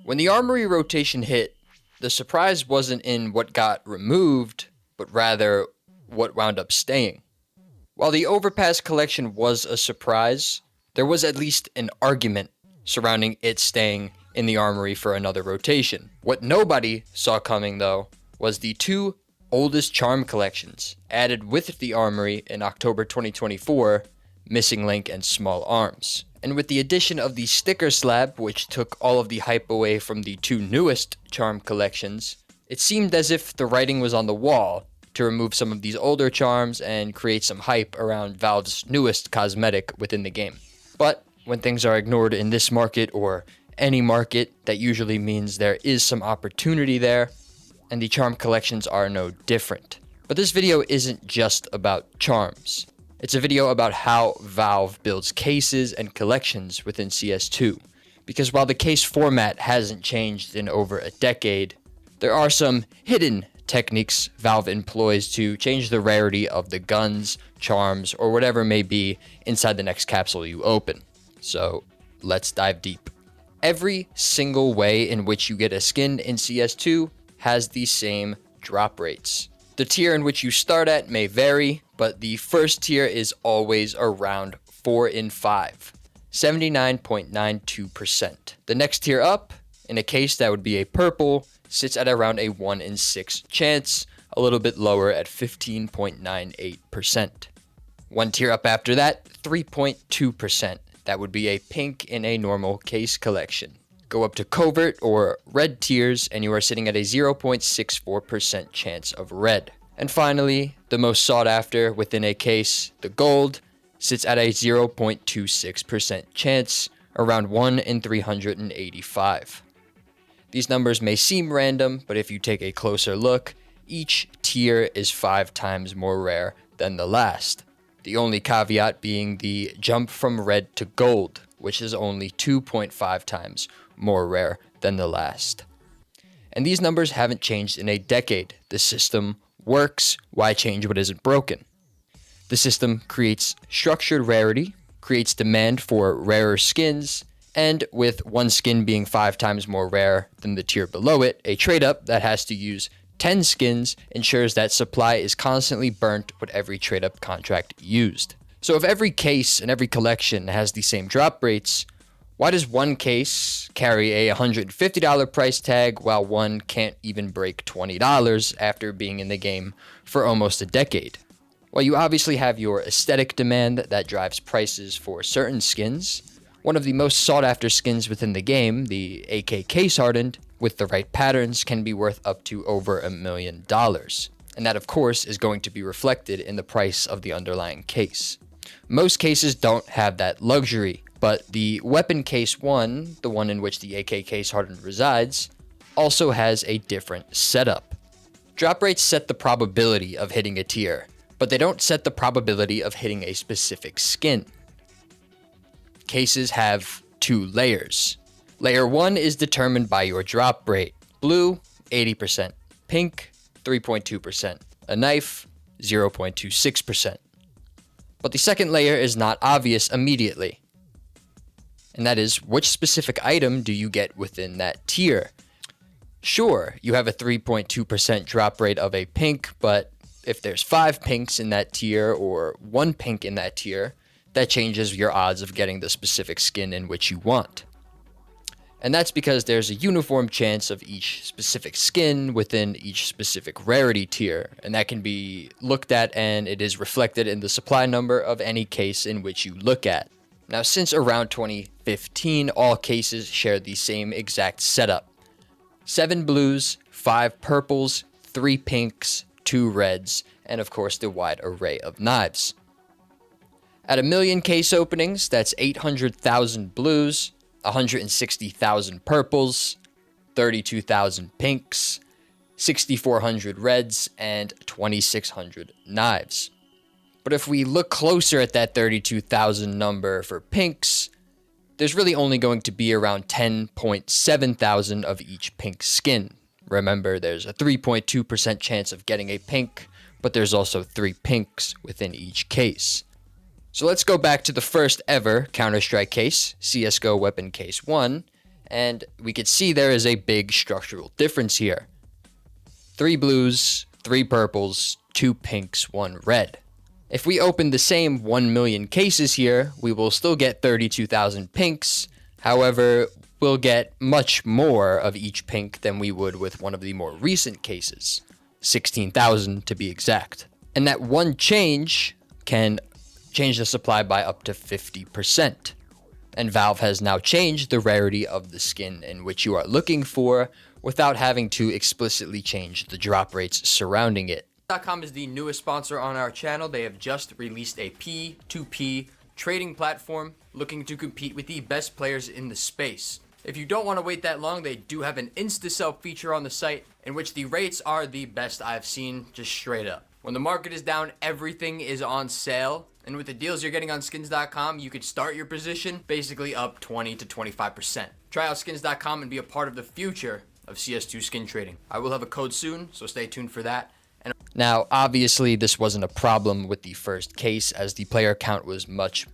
When the Armory rotation hit, the surprise wasn't in what got removed, but rather what wound up staying. While the Overpass collection was a surprise, there was at least an argument surrounding it staying in the Armory for another rotation. What nobody saw coming, though, was the two oldest charm collections added with the Armory in October 2024, Missing Link and Small Arms. And with the addition of the sticker slab, which took all of the hype away from the two newest charm collections, it seemed as if the writing was on the wall to remove some of these older charms and create some hype around Valve's newest cosmetic within the game. But when things are ignored in this market or any market, that usually means there is some opportunity there, and the charm collections are no different. But this video isn't just about charms. It's a video about how Valve builds cases and collections within CS2. Because while the case format hasn't changed in over a decade, there are some hidden techniques Valve employs to change the rarity of the guns, charms, or whatever may be inside the next capsule you open. So let's dive deep. Every single way in which you get a skin in CS2 has the same drop rates. The tier in which you start at may vary, but the first tier is always around 4 in 5, 79.92%. The next tier up, in a case that would be a purple, sits at around a 1 in 6 chance, a little bit lower at 15.98%. One tier up after that, 3.2%. That would be a pink in a normal case collection. Go up to covert or red tiers and you are sitting at a 0.64% chance of red. And finally, the most sought after within a case, the gold, sits at a 0.26% chance, around 1 in 385. These numbers may seem random, but if you take a closer look, each tier is 5 times more rare than the last. The only caveat being the jump from red to gold, which is only 2.5 times more rare than the last. And these numbers haven't changed in a decade. The system works. Why change what isn't broken? The system creates structured rarity, creates demand for rarer skins, and with one skin being 5 times more rare than the tier below it, a trade-up that has to use 10 skins ensures that supply is constantly burnt with every trade-up contract used. So if every case and every collection has the same drop rates, why does one case carry a $150 price tag while one can't even break $20 after being in the game for almost a decade? Well, you obviously have your aesthetic demand that drives prices for certain skins. One of the most sought after skins within the game, the AK Case Hardened, with the right patterns can be worth up to over $1 million. And that, of course, is going to be reflected in the price of the underlying case. Most cases don't have that luxury, but the Weapon Case 1, the one in which the AK Case Hardened resides, also has a different setup. Drop rates set the probability of hitting a tier, but they don't set the probability of hitting a specific skin. Cases have 2 layers. Layer 1 is determined by your drop rate. Blue, 80%. Pink, 3.2%. A knife, 0.26%. But the second layer is not obvious immediately. And that is, which specific item do you get within that tier? Sure, you have a 3.2% drop rate of a pink, but if there's 5 pinks in that tier or 1 pink in that tier, that changes your odds of getting the specific skin in which you want. And that's because there's a uniform chance of each specific skin within each specific rarity tier, and that can be looked at and it is reflected in the supply number of any case in which you look at. Now, since around 2015, all cases share the same exact setup. 7 blues, 5 purples, 3 pinks, 2 reds, and of course the wide array of knives. At 1 million case openings, that's 800,000 blues, 160,000 purples, 32,000 pinks, 6,400 reds, and 2,600 knives. But if we look closer at that 32,000 number for pinks, there's really only going to be around 10.7 thousand of each pink skin. Remember, there's a 3.2% chance of getting a pink, but there's also 3 pinks within each case. So let's go back to the first ever Counter-Strike case, CSGO Weapon Case 1, And we could see there is a big structural difference here. 3 blues, 3 purples, 2 pinks, 1 red. If we open the same 1 million cases here, we will still get 32,000 pinks. However, we'll get much more of each pink than we would with one of the more recent cases, 16,000 to be exact. And that one change can change the supply by up to 50%. And Valve has now changed the rarity of the skin in which you are looking for without having to explicitly change the drop rates surrounding it. .com is the newest sponsor on our channel. They have just released a P2P trading platform looking to compete with the best players in the space. If you don't want to wait that long, they do have an insta-sell feature on the site in which the rates are the best I've seen, just straight up. When the market is down, everything is on sale. And with the deals you're getting on skins.com, you could start your position basically up 20 to 25%. Try out skins.com and be a part of the future of CS2 skin trading. I will have a code soon, so stay tuned for that. Now, obviously, this wasn't a problem with the first case as the player count was much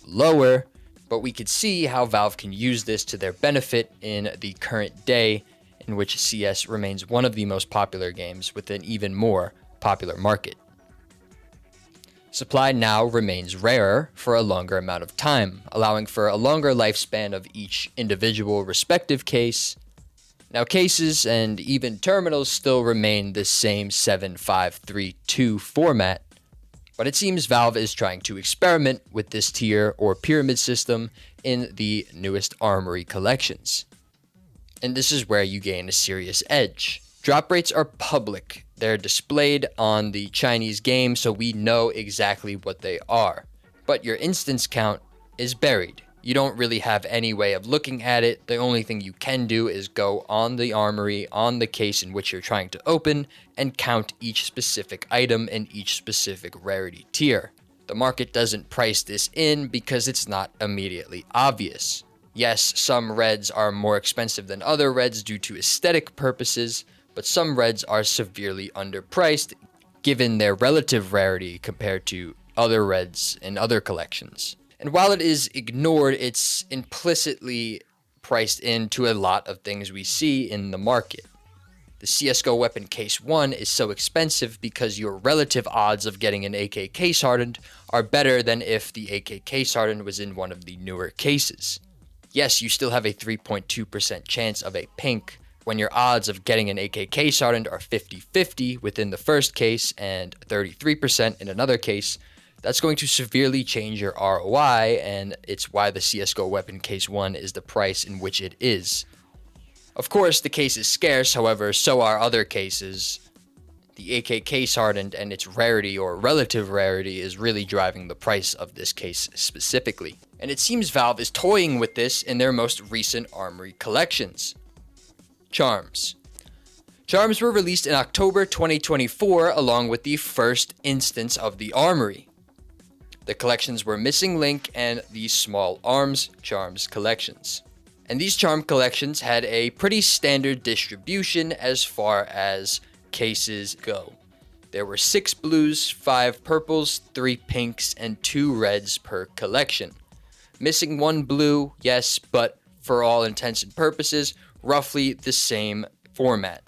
lower, but we could see how Valve can use this to their benefit in the current day in which CS remains one of the most popular games with an even more popular market. Supply now remains rarer for a longer amount of time, allowing for a longer lifespan of each individual respective case. Now, cases and even terminals still remain the same 7-5-3-2 format, but it seems Valve is trying to experiment with this tier or pyramid system in the newest Armory collections. And this is where you gain a serious edge. Drop rates are public. They're displayed on the Chinese game, so we know exactly what they are. But your instance count is buried. You don't really have any way of looking at it. The only thing you can do is go on the Armory, on the case in which you're trying to open, and count each specific item in each specific rarity tier. The market doesn't price this in because it's not immediately obvious. Yes, some reds are more expensive than other reds due to aesthetic purposes, but some reds are severely underpriced given their relative rarity compared to other reds in other collections. And while it is ignored, it's implicitly priced into a lot of things we see in the market. The CSGO Weapon Case 1 is so expensive because your relative odds of getting an AK case hardened are better than if the AK case hardened was in one of the newer cases. Yes, you still have a 3.2% chance of a pink when your odds of getting an AK case hardened are 50-50 within the first case and 33% in another case. That's going to severely change your ROI, and it's why the CSGO Weapon Case 1 is the price in which it is. Of course, the case is scarce, however, so are other cases. The AK case hardened and its rarity or relative rarity is really driving the price of this case specifically. And it seems Valve is toying with this in their most recent Armory collections. Charms. Charms were released in October 2024 along with the first instance of the Armory. The collections were Missing Link and the Small Arms Charms collections. And these charm collections had a pretty standard distribution as far as cases go. There were 6 blues, 5 purples, 3 pinks, and 2 reds per collection. Missing 1 blue, yes, but for all intents and purposes, roughly the same format.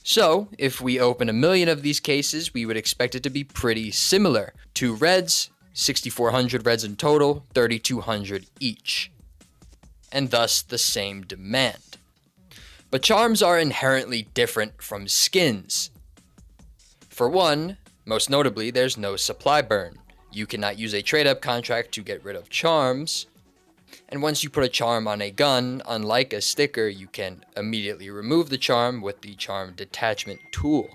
So, if we open 1 million of these cases, we would expect it to be pretty similar. 2 reds, 6,400 reds in total, 3,200 each. And thus the same demand. But charms are inherently different from skins. For one, most notably, there's no supply burn. You cannot use a trade-up contract to get rid of charms. And once you put a charm on a gun, unlike a sticker, you can immediately remove the charm with the charm detachment tool.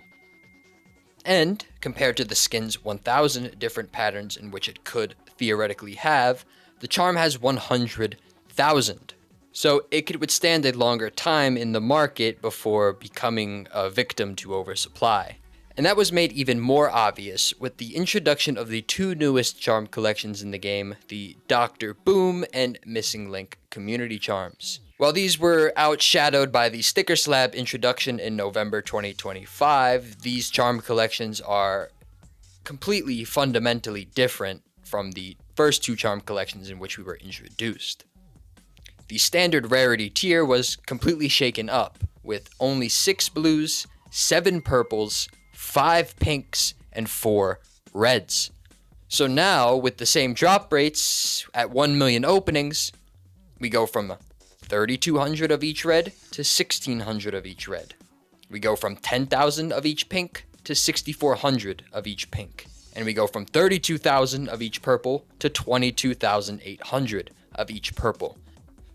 And, compared to the skin's 1,000 different patterns in which it could theoretically have, the charm has 100,000. So it could withstand a longer time in the market before becoming a victim to oversupply. And that was made even more obvious with the introduction of the 2 newest charm collections in the game, the Dr. Boom and Missing Link community charms. While these were outshadowed by the Sticker Slab introduction in November 2025, these charm collections are completely fundamentally different from the first 2 charm collections in which we were introduced. The standard rarity tier was completely shaken up, with only 6 blues, 7 purples, 5 pinks, and 4 reds. So now, with the same drop rates at 1 million openings, we go from 3,200 of each red to 1,600 of each red. We go from 10,000 of each pink to 6,400 of each pink. And we go from 32,000 of each purple to 22,800 of each purple.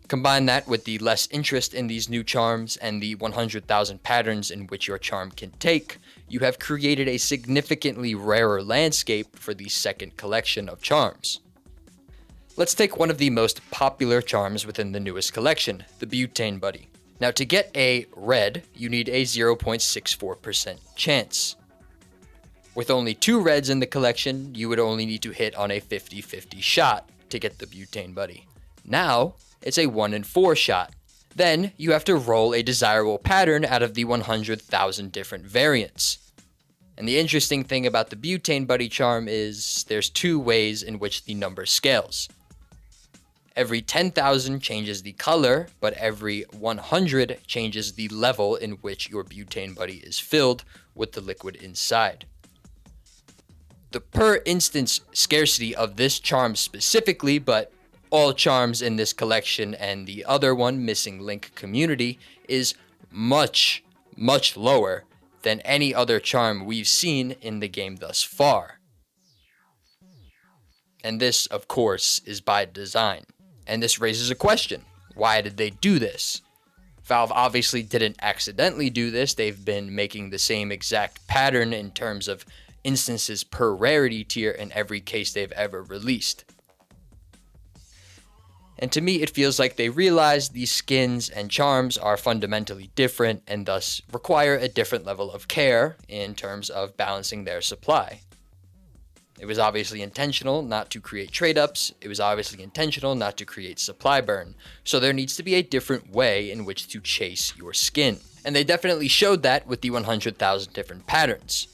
Combine that with the less interest in these new charms and the 100,000 patterns in which your charm can take, you have created a significantly rarer landscape for the second collection of charms. Let's take one of the most popular charms within the newest collection, the Butane Buddy. Now, to get a red, you need a 0.64% chance. With only 2 reds in the collection, you would only need to hit on a 50-50 shot to get the Butane Buddy. Now, it's a 1 in 4 shot. Then, you have to roll a desirable pattern out of the 100,000 different variants. And the interesting thing about the Butane Buddy charm is there's 2 ways in which the number scales. Every 10,000 changes the color, but every 100 changes the level in which your Butane Buddy is filled with the liquid inside. The per instance scarcity of this charm specifically, but all charms in this collection and the other one, Missing Link Community, is much, much lower than any other charm we've seen in the game thus far. And this, of course, is by design. And this raises a question. Why did they do this? Valve obviously didn't accidentally do this. They've been making the same exact pattern in terms of instances per rarity tier in every case they've ever released. And to me, it feels like they realized these skins and charms are fundamentally different and thus require a different level of care in terms of balancing their supply. It was obviously intentional not to create trade-ups. It was obviously intentional not to create supply burn. So there needs to be a different way in which to chase your skin. And they definitely showed that with the 100,000 different patterns.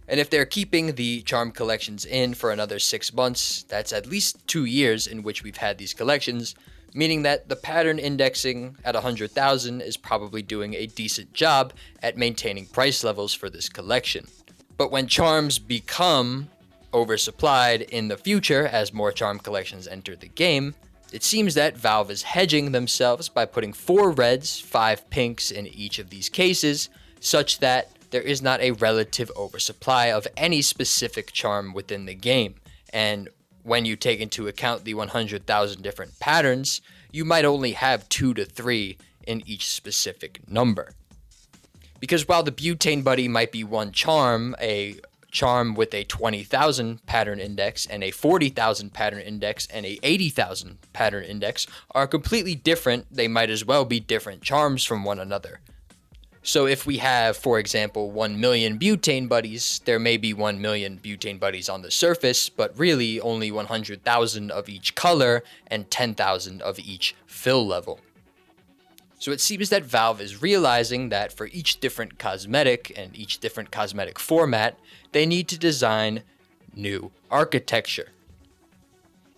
And if they're keeping the charm collections in for another 6 months, that's at least 2 years in which we've had these collections, meaning that the pattern indexing at 100,000 is probably doing a decent job at maintaining price levels for this collection. But when charms become oversupplied in the future as more charm collections enter the game, it seems that Valve is hedging themselves by putting 4 reds, 5 pinks in each of these cases, such that there is not a relative oversupply of any specific charm within the game. And when you take into account the 100,000 different patterns, you might only have 2 to 3 in each specific number. Because while the Butane Buddy might be one charm, a charm with a 20,000 pattern index and a 40,000 pattern index and a 80,000 pattern index are completely different. They might as well be different charms from one another. So if we have, for example, 1 million Butane Buddies, there may be 1 million Butane Buddies on the surface, but really only 100,000 of each color and 10,000 of each fill level. So it seems that Valve is realizing that for each different cosmetic and each different cosmetic format, they need to design new architecture.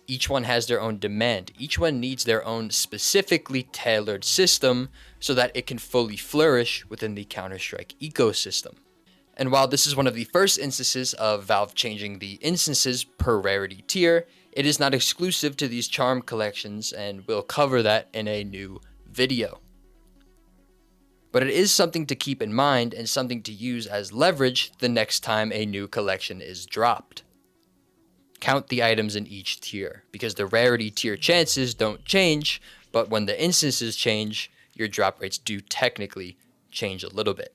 Each one has their own demand. Each one needs their own specifically tailored system so that it can fully flourish within the Counter-Strike ecosystem. And while this is one of the first instances of Valve changing the instances per rarity tier, it is not exclusive to these charm collections, and we'll cover that in a new video. But it is something to keep in mind and something to use as leverage the next time a new collection is dropped. Count the items in each tier, because the rarity tier chances don't change, but when the instances change, your drop rates do technically change a little bit.